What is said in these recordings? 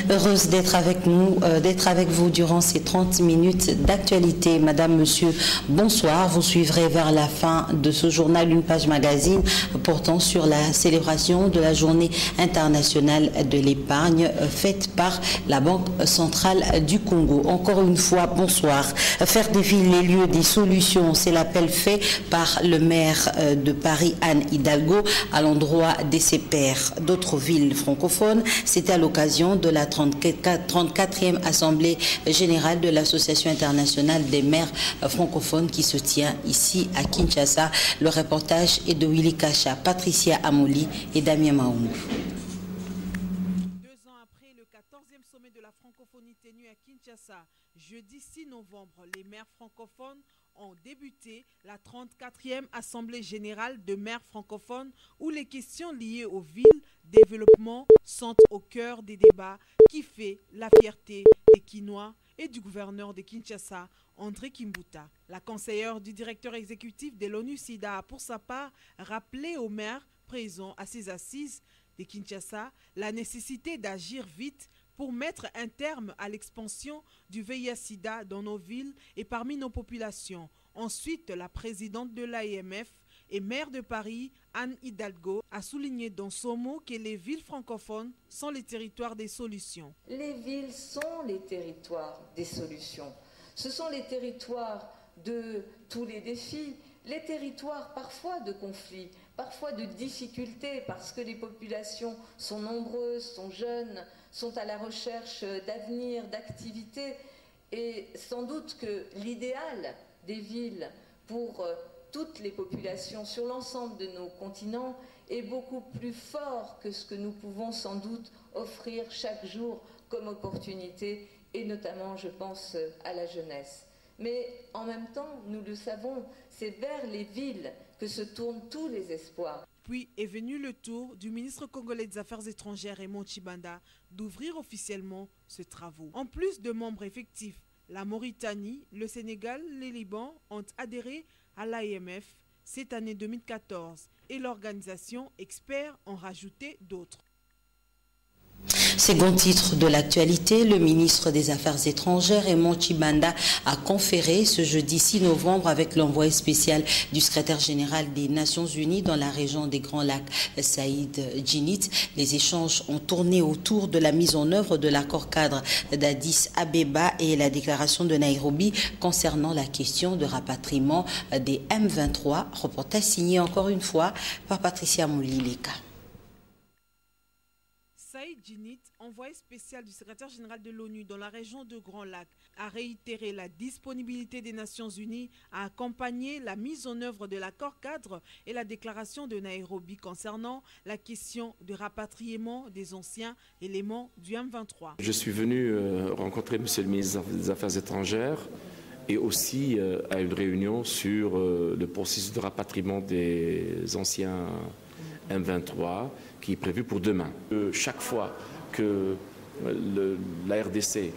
Heureuse d'être avec nous, d'être avec vous durant ces 30 minutes d'actualité. Madame, monsieur, bonsoir. Vous suivrez vers la fin de ce journal une page magazine portant sur la célébration de la journée internationale de l'épargne faite par la Banque centrale du Congo. Encore une fois, bonsoir. Faire défiler les lieux des solutions, c'est l'appel fait par le maire de Paris, Anne Hidalgo, à l'endroit de ses pairs d'autres villes francophones. C'était à l'occasion de la 34e Assemblée générale de l'Association internationale des maires francophones qui se tient ici à Kinshasa. Le reportage est de Willy Kacha, Patricia Amoli et Damien Maoumou. 2 ans après le 14e sommet de la francophonie tenu à Kinshasa, jeudi 6 novembre, les maires francophones ont débuté la 34e Assemblée générale de maires francophones où les questions liées aux villes, développement sont au cœur des débats qui fait la fierté des Kinois et du gouverneur de Kinshasa, André Kimbuta. La conseillère du directeur exécutif de l'ONU-SIDA a pour sa part rappelé aux maires présents à ces assises de Kinshasa la nécessité d'agir vite pour mettre un terme à l'expansion du VIH-Sida dans nos villes et parmi nos populations. Ensuite, la présidente de l'AMF et maire de Paris, Anne Hidalgo, a souligné dans son mot que les villes francophones sont les territoires des solutions. Les villes sont les territoires des solutions. Ce sont les territoires de tous les défis, les territoires parfois de conflits, parfois de difficultés, parce que les populations sont nombreuses, sont jeunes, sont à la recherche d'avenir, d'activités. Et sans doute que l'idéal des villes pour toutes les populations sur l'ensemble de nos continents est beaucoup plus fort que ce que nous pouvons sans doute offrir chaque jour comme opportunité, et notamment, je pense, à la jeunesse. Mais en même temps, nous le savons, c'est vers les villes que se tournent tous les espoirs. Puis est venu le tour du ministre congolais des Affaires étrangères, Raymond Tshibanda, d'ouvrir officiellement ce travaux. En plus de membres effectifs, la Mauritanie, le Sénégal, le Liban ont adhéré à l'AMF cette année 2014 et l'organisation Experts ont rajouté d'autres. Second titre de l'actualité, le ministre des Affaires étrangères, Raymond Tshibanda, a conféré ce jeudi 6 novembre avec l'envoyé spécial du secrétaire général des Nations Unies dans la région des Grands Lacs, Saïd Djinnit. Les échanges ont tourné autour de la mise en œuvre de l'accord cadre d'Addis Abeba et la déclaration de Nairobi concernant la question de rapatriement des M23. Reportage signé encore une fois par Patricia Moulileka. Saïd Djinnit, envoyé spécial du secrétaire général de l'ONU dans la région de Grands Lacs, a réitéré la disponibilité des Nations Unies à accompagner la mise en œuvre de l'accord cadre et la déclaration de Nairobi concernant la question du rapatriement des anciens éléments du M23. Je suis venu rencontrer Monsieur le ministre des Affaires étrangères et aussi à une réunion sur le processus de rapatriement des anciens M23 qui est prévu pour demain. Chaque fois que la RDC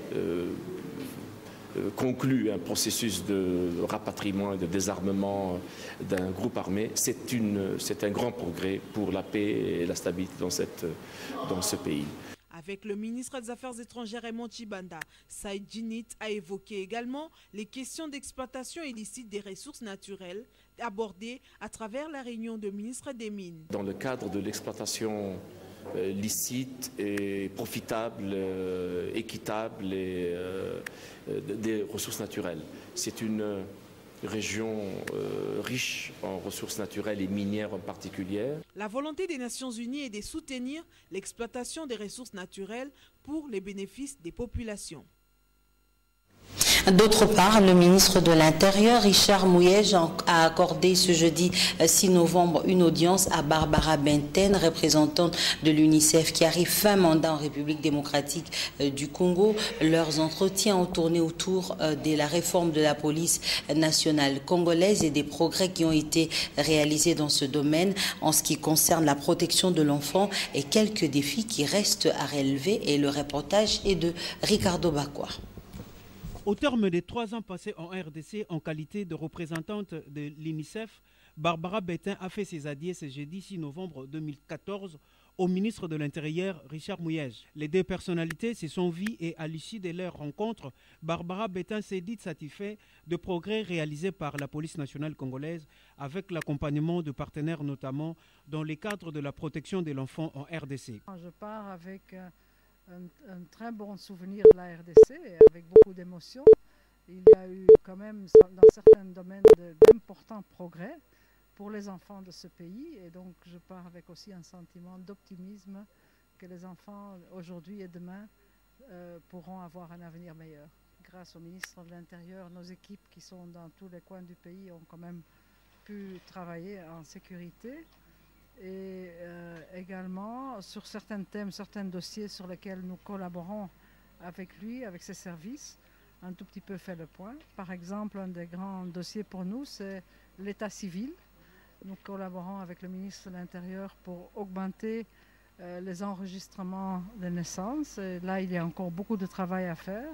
conclut un processus de rapatriement et de désarmement d'un groupe armé, c'est un grand progrès pour la paix et la stabilité dans ce pays. Avec le ministre des Affaires étrangères Raymond Tshibanda, Saïd Djinnit a évoqué également les questions d'exploitation illicite des ressources naturelles abordées à travers la réunion de ministres des Mines. Dans le cadre de l'exploitation licite et profitable, équitable des ressources naturelles, c'est une région riche en ressources naturelles et minières en particulier. La volonté des Nations Unies est de soutenir l'exploitation des ressources naturelles pour les bénéfices des populations. D'autre part, le ministre de l'Intérieur, Richard Mouyej, a accordé ce jeudi 6 novembre une audience à Barbara Benten, représentante de l'UNICEF qui arrive fin mandat en République démocratique du Congo. Leurs entretiens ont tourné autour de la réforme de la police nationale congolaise et des progrès qui ont été réalisés dans ce domaine en ce qui concerne la protection de l'enfant et quelques défis qui restent à relever. Et le reportage est de Ricardo Bakwa. Au terme des 3 ans passés en RDC en qualité de représentante de l'UNICEF, Barbara Benten a fait ses adieux ce jeudi 6 novembre 2014 au ministre de l'Intérieur, Richard Mouyej. Les deux personnalités se sont vues et à l'issue de leur rencontre, Barbara Bétain s'est dite satisfaite de progrès réalisés par la police nationale congolaise avec l'accompagnement de partenaires notamment dans le cadre de la protection de l'enfant en RDC. Je pars avec un très bon souvenir de la RDC et avec beaucoup d'émotion. Il y a eu quand même dans certains domaines d'importants progrès pour les enfants de ce pays et donc je pars avec aussi un sentiment d'optimisme que les enfants aujourd'hui et demain pourront avoir un avenir meilleur. Grâce au ministre de l'Intérieur, nos équipes qui sont dans tous les coins du pays ont quand même pu travailler en sécurité et également sur certains thèmes, certains dossiers sur lesquels nous collaborons avec lui, avec ses services, un tout petit peu fait le point. Par exemple, un des grands dossiers pour nous, c'est l'état civil. Nous collaborons avec le ministre de l'Intérieur pour augmenter les enregistrements de naissance. Et là, il y a encore beaucoup de travail à faire.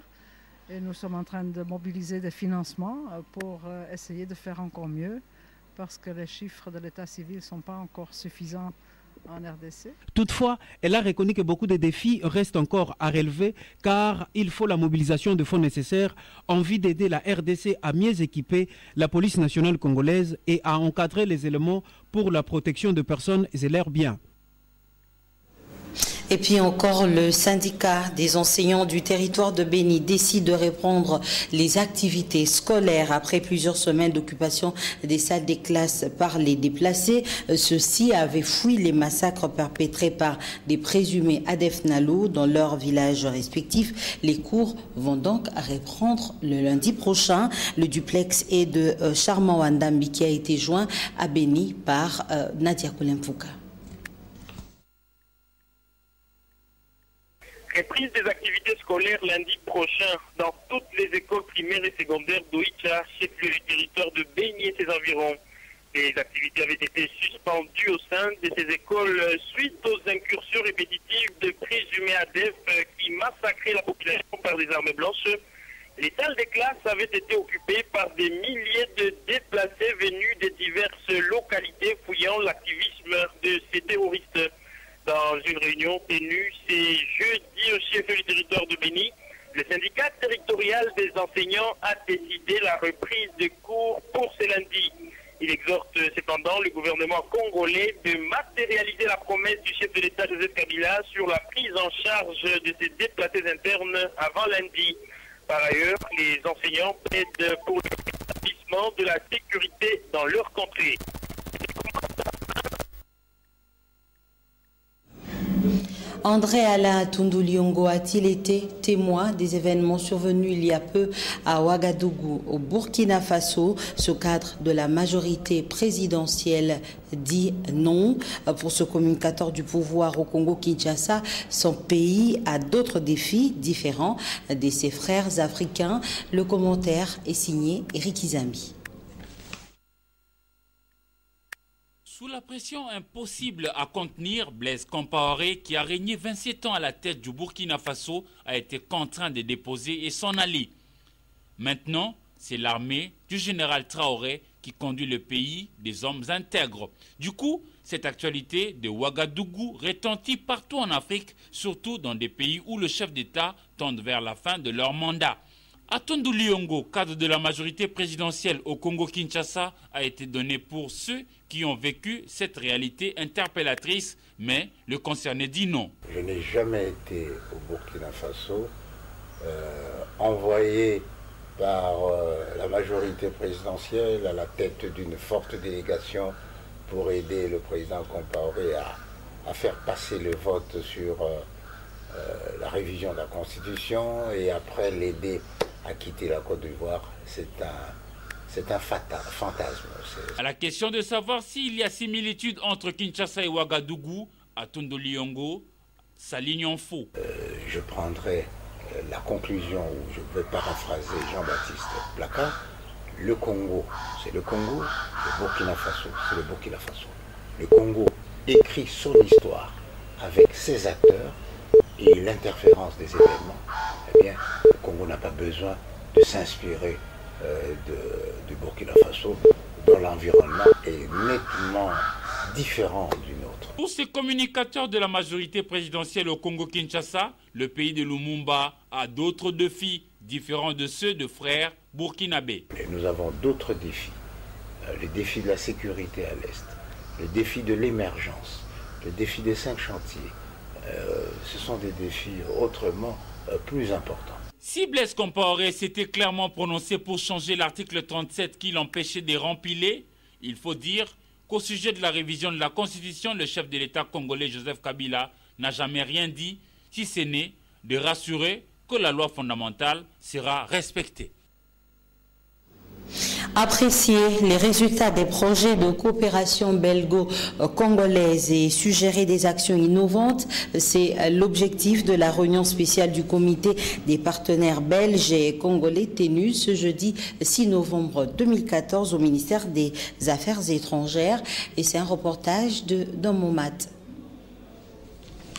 Et nous sommes en train de mobiliser des financements pour essayer de faire encore mieux, parce que les chiffres de l'état civil ne sont pas encore suffisants en RDC. Toutefois, elle a reconnu que beaucoup de défis restent encore à relever car il faut la mobilisation de fonds nécessaires en vue d'aider la RDC à mieux équiper la police nationale congolaise et à encadrer les éléments pour la protection de personnes et leurs biens. Et puis encore, le syndicat des enseignants du territoire de Béni décide de reprendre les activités scolaires après plusieurs semaines d'occupation des salles des classes par les déplacés. Ceux-ci avaient fui les massacres perpétrés par des présumés ADF Nalu dans leurs villages respectifs. Les cours vont donc reprendre le lundi prochain. Le duplex est de Charmant Wandambi qui a été joint à Béni par Nadia Kolemfouka. Reprise des activités scolaires lundi prochain dans toutes les écoles primaires et secondaires d'Oicha, chef-lieu du territoire de Béni et ses environs. Les activités avaient été suspendues au sein de ces écoles suite aux incursions répétitives de présumés ADF qui massacraient la population par des armes blanches. Les salles des classes avaient été occupées par des milliers de déplacés venus de diverses localités fouillant l'activisme de ces terroristes. Dans une réunion tenue ce jeudi au chef-lieu du territoire de Béni, le syndicat territorial des enseignants a décidé la reprise des cours pour ce lundi. Il exhorte cependant le gouvernement congolais de matérialiser la promesse du chef de l'État Joseph Kabila sur la prise en charge de ces déplacés internes avant lundi. Par ailleurs, les enseignants plaident pour le rétablissement de la sécurité dans leur contrée. André Alain Tundu-Liongo a-t-il été témoin des événements survenus il y a peu à Ouagadougou, au Burkina Faso? Ce cadre de la majorité présidentielle dit non. Pour ce communicateur du pouvoir au Congo-Kinshasa, son pays a d'autres défis différents de ses frères africains. Le commentaire est signé Eric Izambi. Sous la pression impossible à contenir, Blaise Compaoré, qui a régné 27 ans à la tête du Burkina Faso, a été contraint de déposer et s'en aller. Maintenant, c'est l'armée du général Traoré qui conduit le pays des hommes intègres. Du coup, cette actualité de Ouagadougou retentit partout en Afrique, surtout dans des pays où le chef d'État tend vers la fin de leur mandat. Tundu-Liongo, cadre de la majorité présidentielle au Congo-Kinshasa, a été donné pour ceux qui ont vécu cette réalité interpellatrice, mais le concerné dit non. Je n'ai jamais été au Burkina Faso, envoyé par la majorité présidentielle à la tête d'une forte délégation pour aider le président Compaoré à faire passer le vote sur la révision de la Constitution et après l'aider à quitter la Côte d'Ivoire. C'est un fantasme. À la question de savoir s'il y a similitude entre Kinshasa et Ouagadougou, Tundu-Liongo s'aligne en faux. Je prendrai la conclusion où je vais paraphraser Jean-Baptiste Placard. Le Congo, c'est le Congo. Le Burkina Faso, c'est le Burkina Faso. Le Congo écrit son histoire avec ses acteurs et l'interférence des événements. Eh bien, le Congo n'a pas besoin de s'inspirer du Burkina Faso, dont l'environnement est nettement différent d'une autre. Pour ces communicateurs de la majorité présidentielle au Congo-Kinshasa, le pays de Lumumba a d'autres défis différents de ceux de frères burkinabés. Et nous avons d'autres défis. Les défis de la sécurité à l'Est, le défi de l'émergence, le défi des 5 chantiers. Ce sont des défis autrement plus importants. Si Blaise Compaoré s'était clairement prononcé pour changer l'article 37 qui l'empêchait de rempiler, il faut dire qu'au sujet de la révision de la Constitution, le chef de l'État congolais Joseph Kabila n'a jamais rien dit, si ce n'est de rassurer que la loi fondamentale sera respectée. Apprécier les résultats des projets de coopération belgo-congolaise et suggérer des actions innovantes, c'est l'objectif de la réunion spéciale du comité des partenaires belges et congolais tenue ce jeudi 6 novembre 2014 au ministère des Affaires étrangères. Et c'est un reportage de Domomat.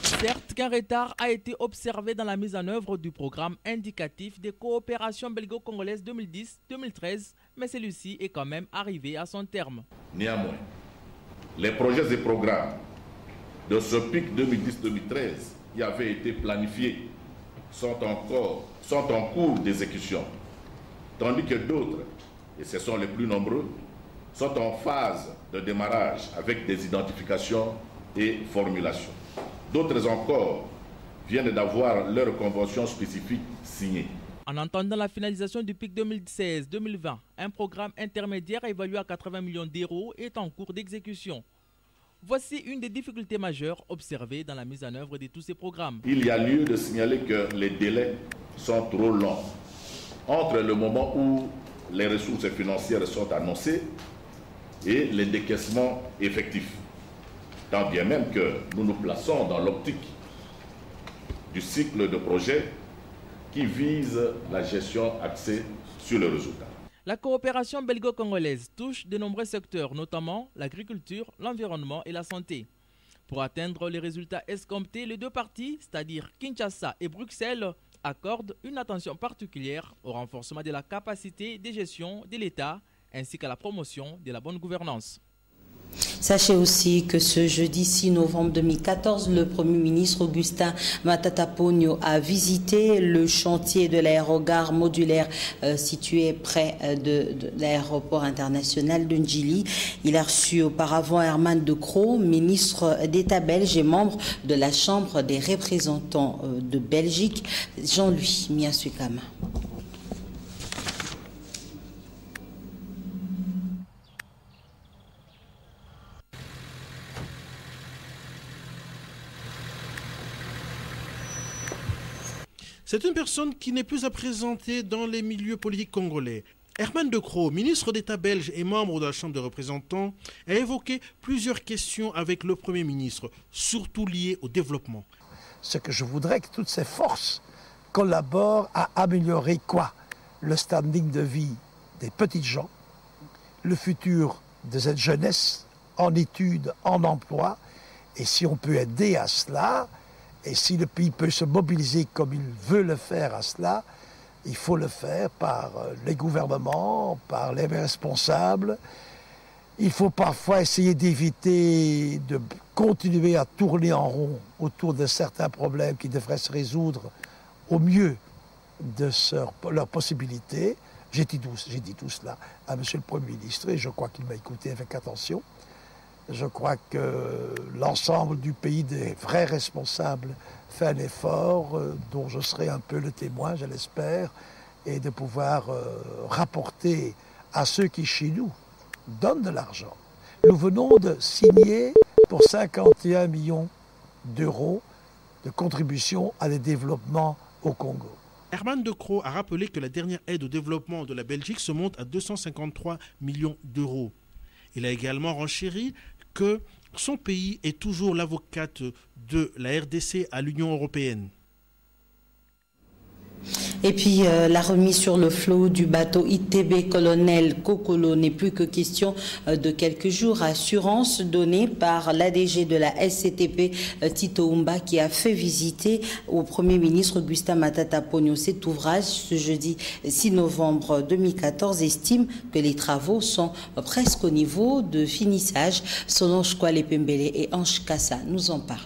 Certes qu'un retard a été observé dans la mise en œuvre du programme indicatif de coopération belgo-congolaise 2010-2013, mais celui-ci est quand même arrivé à son terme. Néanmoins, les projets et programmes de ce PIC 2010-2013 qui avaient été planifiés sont en cours d'exécution, tandis que d'autres, et ce sont les plus nombreux, sont en phase de démarrage avec des identifications et formulations. D'autres encore viennent d'avoir leur convention spécifique signée. En attendant la finalisation du PIC 2016-2020, un programme intermédiaire évalué à 80 millions d'euros est en cours d'exécution. Voici une des difficultés majeures observées dans la mise en œuvre de tous ces programmes. Il y a lieu de signaler que les délais sont trop longs. Entre le moment où les ressources financières sont annoncées et les décaissements effectifs. Tant bien même que nous nous plaçons dans l'optique du cycle de projet qui vise la gestion axée sur le résultat. La coopération belgo-congolaise touche de nombreux secteurs, notamment l'agriculture, l'environnement et la santé. Pour atteindre les résultats escomptés, les deux parties, c'est-à-dire Kinshasa et Bruxelles, accordent une attention particulière au renforcement de la capacité de gestion de l'État ainsi qu'à la promotion de la bonne gouvernance. Sachez aussi que ce jeudi 6 novembre 2014, le Premier ministre Augustin Matata Ponyo a visité le chantier de l'aérogare modulaire situé près de l'aéroport international de Ndjili. Il a reçu auparavant Herman De Croo, ministre d'État belge et membre de la Chambre des représentants de Belgique, Jean-Louis Miasukama. C'est une personne qui n'est plus à présenter dans les milieux politiques congolais. Herman De Croo, ministre d'État belge et membre de la Chambre des représentants, a évoqué plusieurs questions avec le Premier ministre, surtout liées au développement. Ce que je voudrais que toutes ces forces collaborent à améliorer quoi? Le standing de vie des petites gens, le futur de cette jeunesse en études, en emploi, et si on peut aider à cela, et si le pays peut se mobiliser comme il veut le faire à cela, il faut le faire par les gouvernements, par les responsables. Il faut parfois essayer d'éviter de continuer à tourner en rond autour de certains problèmes qui devraient se résoudre au mieux de leurs possibilités. J'ai dit tout cela à M. le Premier ministre et je crois qu'il m'a écouté avec attention. Je crois que l'ensemble du pays des vrais responsables fait un effort dont je serai un peu le témoin, je l'espère, et de pouvoir rapporter à ceux qui, chez nous, donnent de l'argent. Nous venons de signer pour 51 millions d'euros de contribution à le développement au Congo. Herman De Croo a rappelé que la dernière aide au développement de la Belgique se monte à 253 millions d'euros. Il a également renchéri que son pays est toujours l'avocate de la RDC à l'Union européenne. Et puis la remise sur le flot du bateau ITB Colonel Kokolo n'est plus que question de quelques jours. Assurance donnée par l'ADG de la SCTP Tito Oumba qui a fait visiter au Premier ministre Augustin Matata Ponyo cet ouvrage ce jeudi 6 novembre 2014 estime que les travaux sont presque au niveau de finissage. Solange Kwale Pembele et Ange Kassa nous en parlent.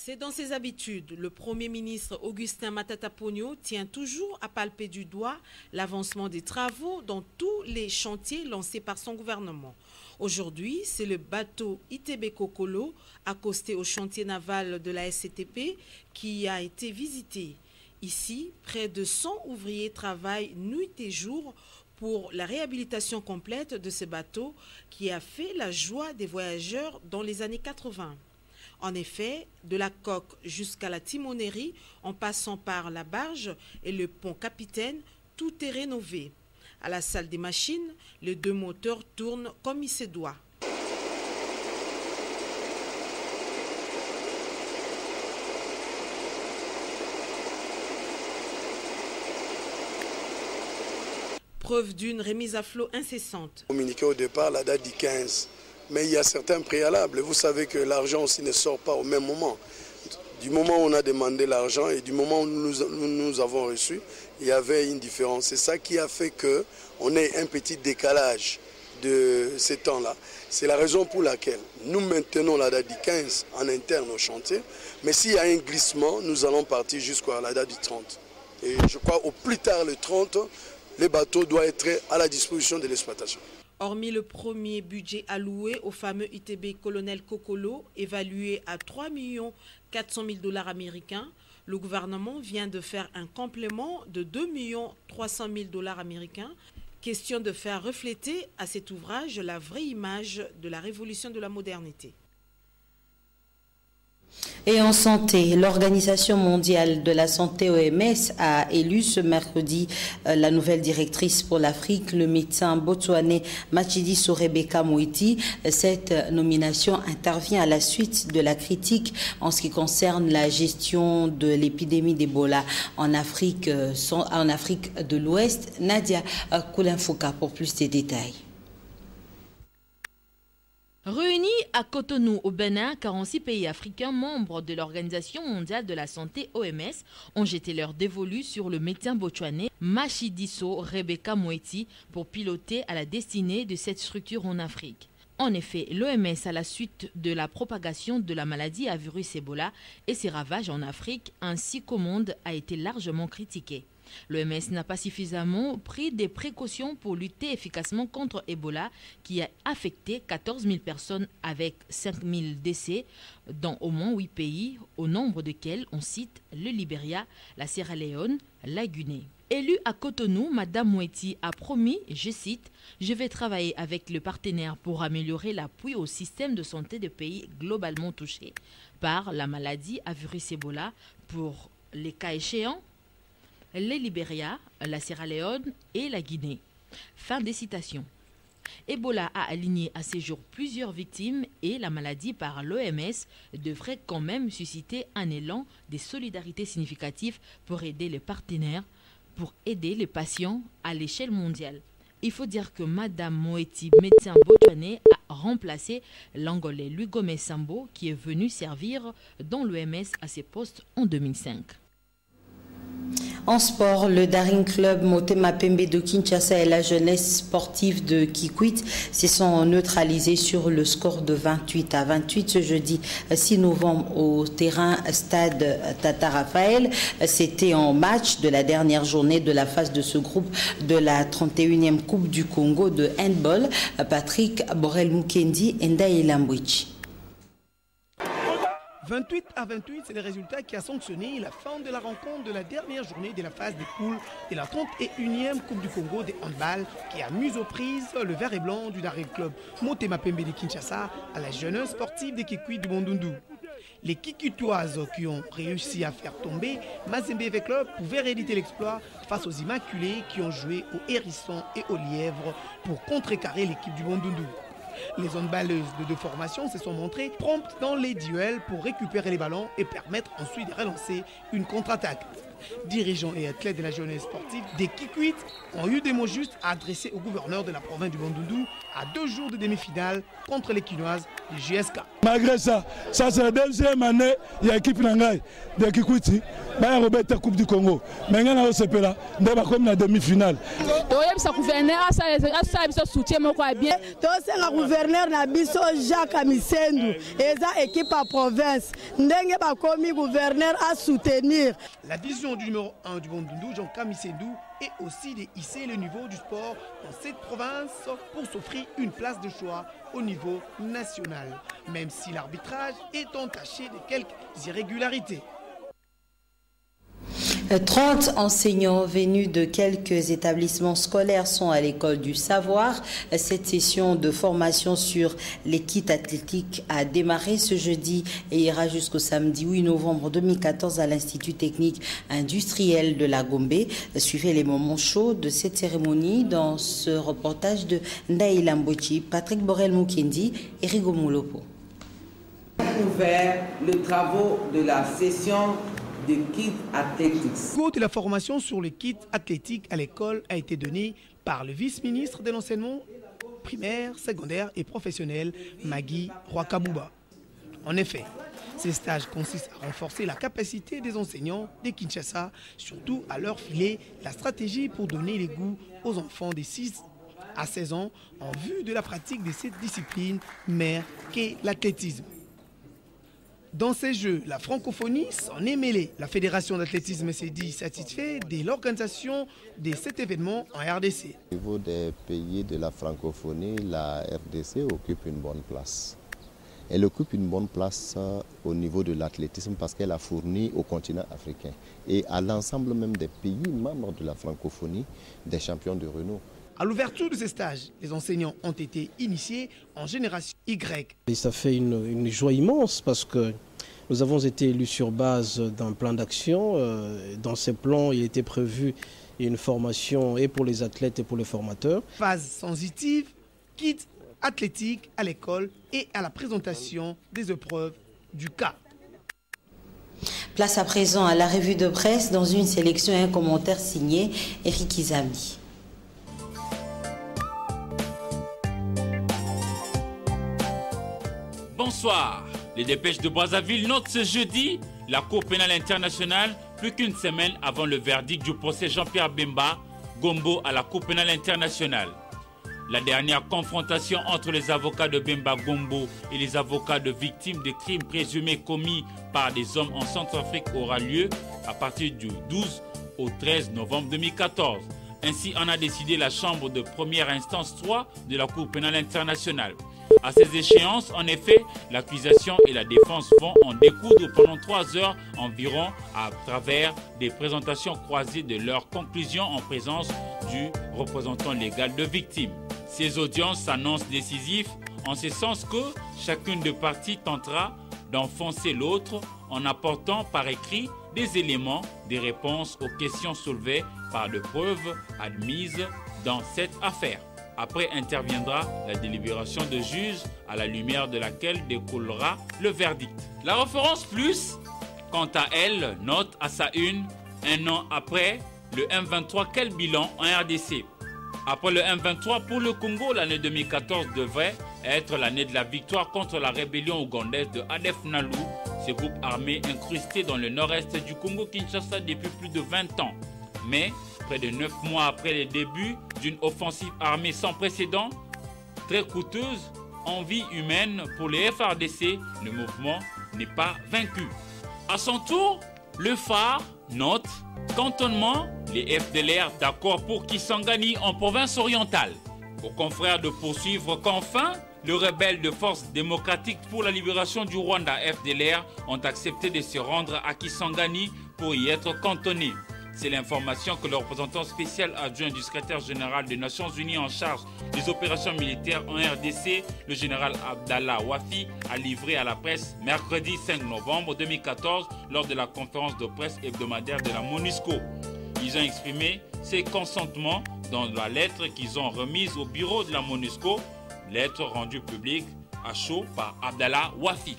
C'est dans ses habitudes. Le Premier ministre Augustin Matata Ponyo tient toujours à palper du doigt l'avancement des travaux dans tous les chantiers lancés par son gouvernement. Aujourd'hui, c'est le bateau ITB Kokolo, accosté au chantier naval de la SCTP, qui a été visité. Ici, près de 100 ouvriers travaillent nuit et jour pour la réhabilitation complète de ce bateau qui a fait la joie des voyageurs dans les années 80. En effet, de la coque jusqu'à la timonerie, en passant par la barge et le pont capitaine, tout est rénové. À la salle des machines, les deux moteurs tournent comme il se doit. Preuve d'une remise à flot incessante. Communiqué au départ la date du 15. Mais il y a certains préalables. Vous savez que l'argent aussi ne sort pas au même moment. Du moment où on a demandé l'argent et du moment où nous avons reçu, il y avait une différence. C'est ça qui a fait qu'on ait un petit décalage de ces temps-là. C'est la raison pour laquelle nous maintenons la date du 15 en interne au chantier. Mais s'il y a un glissement, nous allons partir jusqu'à la date du 30. Et je crois au plus tard le 30, les bateaux doivent être à la disposition de l'exploitation. Hormis le premier budget alloué au fameux ITB Colonel Kokolo, évalué à 3 400 000 $ américains, le gouvernement vient de faire un complément de 2 300 000 $ américains. Question de faire refléter à cet ouvrage la vraie image de la révolution de la modernité. Et en santé, l'Organisation mondiale de la santé OMS a élu ce mercredi la nouvelle directrice pour l'Afrique, le médecin botswanais Matshidiso Rebeka Moeti. Cette nomination intervient à la suite de la critique en ce qui concerne la gestion de l'épidémie d'Ebola en Afrique de l'Ouest. Nadia Koulinfouka pour plus de détails. Réunis à Cotonou au Bénin, 46 pays africains membres de l'Organisation mondiale de la santé OMS ont jeté leur dévolu sur le médecin botswanais Matshidiso Rebeka Moeti pour piloter à la destinée de cette structure en Afrique. En effet, l'OMS, à la suite de la propagation de la maladie à virus Ebola et ses ravages en Afrique ainsi qu'au monde, a été largement critiquée. L'OMS n'a pas suffisamment pris des précautions pour lutter efficacement contre Ebola qui a affecté 14 000 personnes avec 5 000 décès dans au moins 8 pays, au nombre desquels on cite le Libéria, la Sierra Leone, la Guinée. Élue à Cotonou, Mme Moeti a promis, je cite, « Je vais travailler avec le partenaire pour améliorer l'appui au système de santé des pays globalement touchés par la maladie à virus Ebola pour les cas échéants, les Libéria, la Sierra Leone et la Guinée. » Fin des citations. Ebola a aligné à ces jours plusieurs victimes et la maladie par l'OMS devrait quand même susciter un élan de solidarité significatif pour aider les partenaires, pour aider les patients à l'échelle mondiale. Il faut dire que Mme Moeti, médecin botswanais, a remplacé l'Angolais Louis Gomez Sambo qui est venu servir dans l'OMS à ses postes en 2005. En sport, le Daring Club Motema Pembe de Kinshasa et la jeunesse sportive de Kikwit se sont neutralisés sur le score de 28-28 ce jeudi 6 novembre au terrain stade Tata Raphaël. C'était en match de la dernière journée de la phase de ce groupe de la 31e Coupe du Congo de handball. Patrick Borel Mukendi et Ndaye Lambwichi. 28-28, c'est le résultat qui a sanctionné la fin de la rencontre de la dernière journée de la phase des poules de la 31e Coupe du Congo de handball qui a mis aux prises le vert et blanc du Daring Club Motema Pembe de Kinshasa à la jeunesse sportive de Kikwit du Bandundu. Les Kikitoises qui ont réussi à faire tomber Mazembe avec Club pouvaient rééditer l'exploit face aux Immaculés qui ont joué aux hérissons et aux lièvres pour contrecarrer l'équipe du Bandundu. Les handballeuses de deux formations se sont montrées promptes dans les duels pour récupérer les ballons et permettre ensuite de relancer une contre-attaque. Dirigeants et athlètes de la jeunesse sportive des Kikwit ont eu des mots justes à adresser au gouverneur de la province du Bandundu à 2 jours de demi-finale contre les Quinoises du JSK. Malgré ça, c'est la deuxième année, il y a l'équipe de Kikwiti, la Coupe du Congo. Maintenant, on se fait là, comme la demi-finale. Le gouverneur Nabiso Jacques Amisendu et l'équipe à province. Le gouverneur à soutenir. La vision du numéro 1 du Bandundu, Jean Kamisendou, est aussi de hisser le niveau du sport dans cette province pour s'offrir une place de choix au niveau national, même si l'arbitrage est entaché de quelques irrégularités. 30 enseignants venus de quelques établissements scolaires sont à l'école du savoir. Cette session de formation sur les kits athlétiques a démarré ce jeudi et ira jusqu'au samedi 8 novembre 2014 à l'Institut technique industriel de la Gombe. Suivez les moments chauds de cette cérémonie dans ce reportage de Ndaïla Mbochi, Patrick Borel-Moukendi et Rigo Moulopo. Ouvert les travaux de la session de kits athlétiques. Le cours de la formation sur le kit athlétique à l'école a été donné par le vice-ministre de l'enseignement primaire, secondaire et professionnel, Magui Rwakabouba. En effet, ces stages consistent à renforcer la capacité des enseignants de Kinshasa, surtout à leur filer la stratégie pour donner les goûts aux enfants de 6 à 16 ans en vue de la pratique de cette discipline mère qu'est l'athlétisme. Dans ces Jeux, la francophonie s'en est mêlée. La Fédération d'athlétisme s'est dit satisfait de l'organisation de cet événement en RDC. Au niveau des pays de la francophonie, la RDC occupe une bonne place. Elle occupe une bonne place au niveau de l'athlétisme parce qu'elle a fourni au continent africain et à l'ensemble même des pays membres de la francophonie des champions de renom. À l'ouverture de ces stages, les enseignants ont été initiés en génération Y. Et ça fait une joie immense parce que nous avons été élus sur base d'un plan d'action. Dans ces plans, il était prévu une formation et pour les athlètes et pour les formateurs. Phase sensitive, kit athlétique à l'école et à la présentation des épreuves du cas. Place à présent à la revue de presse dans une sélection et un commentaire signé Eric Izami. Bonsoir. Les dépêches de Brazzaville notent ce jeudi la Cour pénale internationale plus qu'une semaine avant le verdict du procès Jean-Pierre Bemba Gombo à la Cour pénale internationale. La dernière confrontation entre les avocats de Bemba Gombo et les avocats de victimes de crimes présumés commis par des hommes en Centrafrique aura lieu à partir du 12 au 13 novembre 2014. Ainsi en a décidé la Chambre de première instance 3 de la Cour pénale internationale. À ces échéances, en effet, l'accusation et la défense vont en découdre pendant 3 heures environ à travers des présentations croisées de leurs conclusions en présence du représentant légal de victimes. Ces audiences s'annoncent décisives en ce sens que chacune des parties tentera d'enfoncer l'autre en apportant par écrit des éléments, des réponses aux questions soulevées par des preuves admises dans cette affaire. Après interviendra la délibération de juge à la lumière de laquelle découlera le verdict. La référence plus, quant à elle, note à sa une, 1 an après le M23, quel bilan en RDC? Après le M23, pour le Congo, l'année 2014 devrait être l'année de la victoire contre la rébellion ougandaise de Adef Nalu, ce groupe armé incrusté dans le nord-est du Congo-Kinshasa depuis plus de 20 ans. Mais, près de 9 mois après le début d'une offensive armée sans précédent, très coûteuse en vie humaine pour les FARDC, le mouvement n'est pas vaincu. À son tour, le phare note cantonnement, les FDLR d'accord pour Kisangani en province orientale. Aux confrères de poursuivre qu'enfin, les rebelles de Force démocratique pour la libération du Rwanda FDLR ont accepté de se rendre à Kisangani pour y être cantonnés. C'est l'information que le représentant spécial adjoint du secrétaire général des Nations Unies en charge des opérations militaires en RDC, le général Abdallah Wafi, a livré à la presse mercredi 5 novembre 2014 lors de la conférence de presse hebdomadaire de la MONUSCO. Ils ont exprimé ces consentements dans la lettre qu'ils ont remise au bureau de la MONUSCO Lettre rendue publique à chaud par Abdallah Wafi.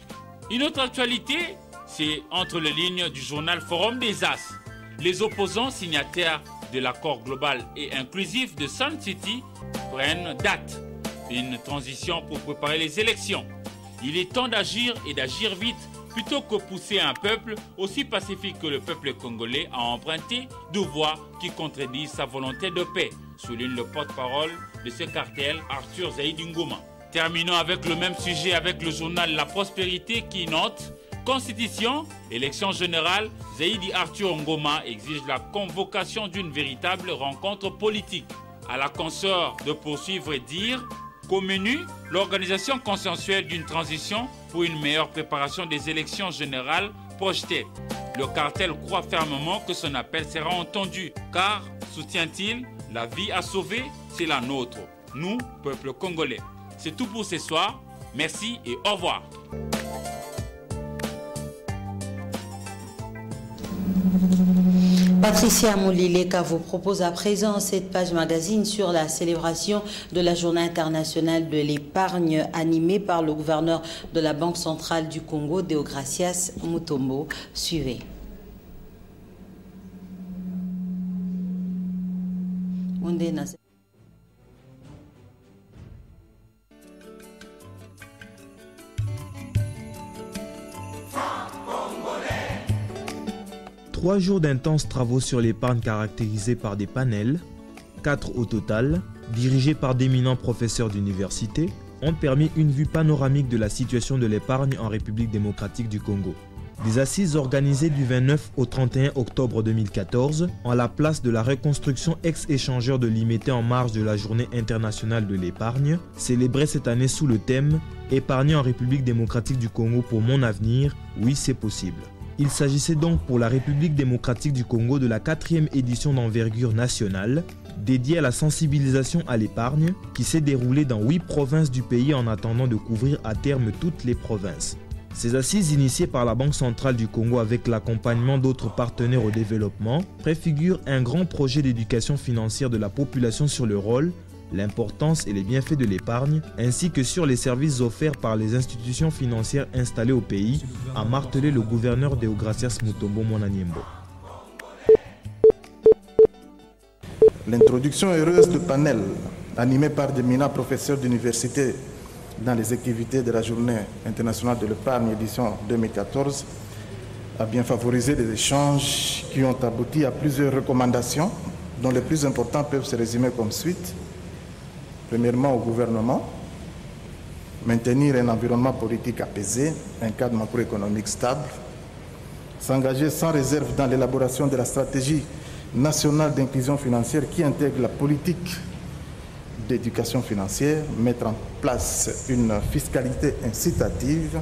Une autre actualité, c'est entre les lignes du journal Forum des As. Les opposants signataires de l'accord global et inclusif de Sun City prennent date. Une transition pour préparer les élections. Il est temps d'agir et d'agir vite plutôt que pousser un peuple aussi pacifique que le peuple congolais à emprunter de voies qui contredisent sa volonté de paix, souligne le porte-parole de ce cartel, Arthur Zaïdi Ngoma. Terminons avec le même sujet avec le journal La Prospérité qui note Constitution, élection générale, Zaïdi Arthur Ngoma exige la convocation d'une véritable rencontre politique. À la consort de poursuivre et dire qu'au menu, l'organisation consensuelle d'une transition pour une meilleure préparation des élections générales projetées. Le cartel croit fermement que son appel sera entendu, car, soutient-il, la vie à sauver, c'est la nôtre, nous, peuple congolais. C'est tout pour ce soir. Merci et au revoir. Patricia Moulileka vous propose à présent cette page magazine sur la célébration de la Journée internationale de l'épargne animée par le gouverneur de la Banque centrale du Congo, Deogracias Mutombo. Suivez. Trois jours d'intenses travaux sur l'épargne caractérisés par des panels, 4 au total, dirigés par d'éminents professeurs d'université, ont permis une vue panoramique de la situation de l'épargne en République démocratique du Congo. Des assises organisées du 29 au 31 octobre 2014 en la place de la reconstruction ex-échangeur de l'IMET en marge de la Journée internationale de l'épargne, célébrée cette année sous le thème « Épargner en République démocratique du Congo pour mon avenir, oui c'est possible ». Il s'agissait donc pour la République démocratique du Congo de la 4e édition d'envergure nationale, dédiée à la sensibilisation à l'épargne, qui s'est déroulée dans 8 provinces du pays en attendant de couvrir à terme toutes les provinces. Ces assises initiées par la Banque centrale du Congo avec l'accompagnement d'autres partenaires au développement préfigurent un grand projet d'éducation financière de la population sur le rôle, l'importance et les bienfaits de l'épargne, ainsi que sur les services offerts par les institutions financières installées au pays, a martelé le gouverneur Deogracias Mutombo Monaniembo. L'introduction heureuse du panel, animé par d'éminents professeurs d'université dans les activités de la Journée internationale de l'épargne édition 2014, a bien favorisé des échanges qui ont abouti à plusieurs recommandations, dont les plus importantes peuvent se résumer comme suite. Premièrement, au gouvernement, maintenir un environnement politique apaisé, un cadre macroéconomique stable, s'engager sans réserve dans l'élaboration de la stratégie nationale d'inclusion financière qui intègre la politique d'éducation financière, mettre en place une fiscalité incitative,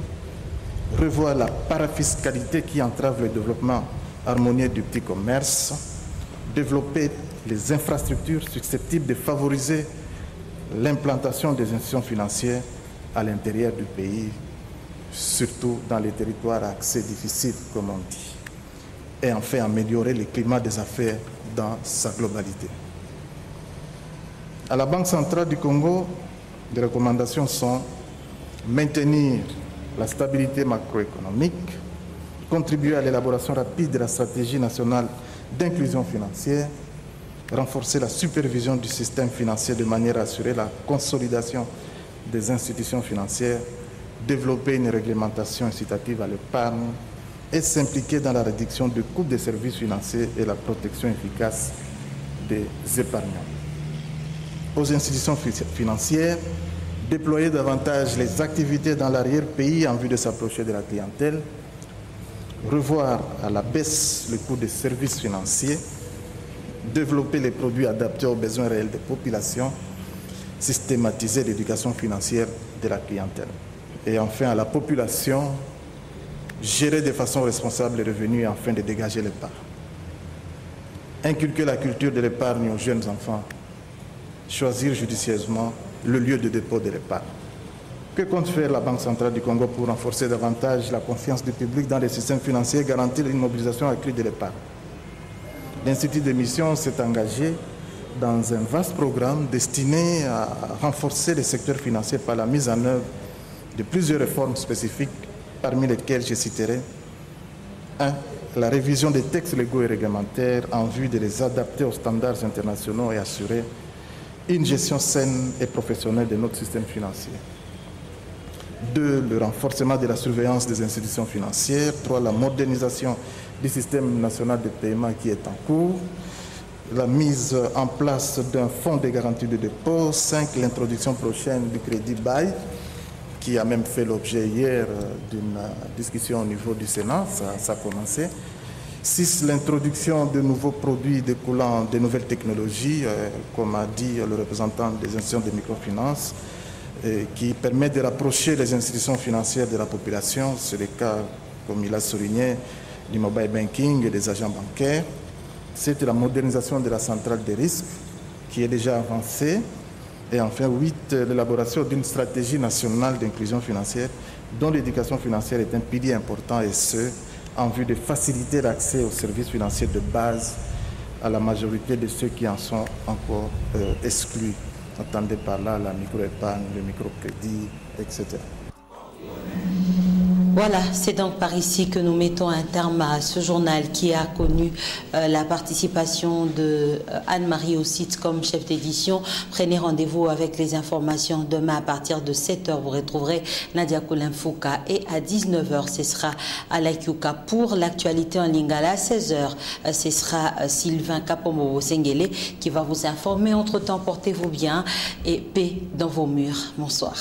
revoir la parafiscalité qui entrave le développement harmonieux du petit commerce, développer les infrastructures susceptibles de favoriser l'implantation des institutions financières à l'intérieur du pays, surtout dans les territoires à accès difficile, comme on dit. Et enfin, améliorer le climat des affaires dans sa globalité. À la Banque centrale du Congo, les recommandations sont maintenir la stabilité macroéconomique, contribuer à l'élaboration rapide de la stratégie nationale d'inclusion financière, renforcer la supervision du système financier de manière à assurer la consolidation des institutions financières, développer une réglementation incitative à l'épargne et s'impliquer dans la réduction du coût des services financiers et la protection efficace des épargnants. Aux institutions financières, déployer davantage les activités dans l'arrière-pays en vue de s'approcher de la clientèle, revoir à la baisse le coût des services financiers, développer les produits adaptés aux besoins réels des populations, systématiser l'éducation financière de la clientèle. Et enfin, à la population, gérer de façon responsable les revenus afin de dégager l'épargne. Inculquer la culture de l'épargne aux jeunes enfants, choisir judicieusement le lieu de dépôt de l'épargne. Que compte faire la Banque centrale du Congo pour renforcer davantage la confiance du public dans les systèmes financiers et garantir une mobilisation accrue de l'épargne? L'Institut d'émission s'est engagé dans un vaste programme destiné à renforcer les secteurs financiers par la mise en œuvre de plusieurs réformes spécifiques, parmi lesquelles je citerai 1. La révision des textes légaux et réglementaires en vue de les adapter aux standards internationaux et assurer une gestion saine et professionnelle de notre système financier. 2. Le renforcement de la surveillance des institutions financières. 3. La modernisation du système national de paiement qui est en cours. La mise en place d'un fonds de garantie de dépôt. 5. L'introduction prochaine du crédit bail, qui a même fait l'objet hier d'une discussion au niveau du Sénat, ça a commencé. 6. L'introduction de nouveaux produits découlant des nouvelles technologies, comme a dit le représentant des institutions de microfinance, qui permet de rapprocher les institutions financières de la population. C'est le cas, comme il a souligné, du mobile banking et des agents bancaires. 7. La modernisation de la centrale des risques, qui est déjà avancée. Et enfin, 8. L'élaboration d'une stratégie nationale d'inclusion financière, dont l'éducation financière est un pilier important, et ce, en vue de faciliter l'accès aux services financiers de base à la majorité de ceux qui en sont encore exclus. Entendez par là la micro-épargne, le microcrédit, etc. Voilà, c'est donc par ici que nous mettons un terme à ce journal qui a connu la participation de Anne-Marie Ossitz comme chef d'édition. Prenez rendez-vous avec les informations demain à partir de 7h. Vous retrouverez Nadia Koulinfouka et à 19h, ce sera Alakiuka pour l'actualité en lingala. À 16h, ce sera Sylvain Kapomo Sengele qui va vous informer. Entre-temps, portez-vous bien et paix dans vos murs. Bonsoir.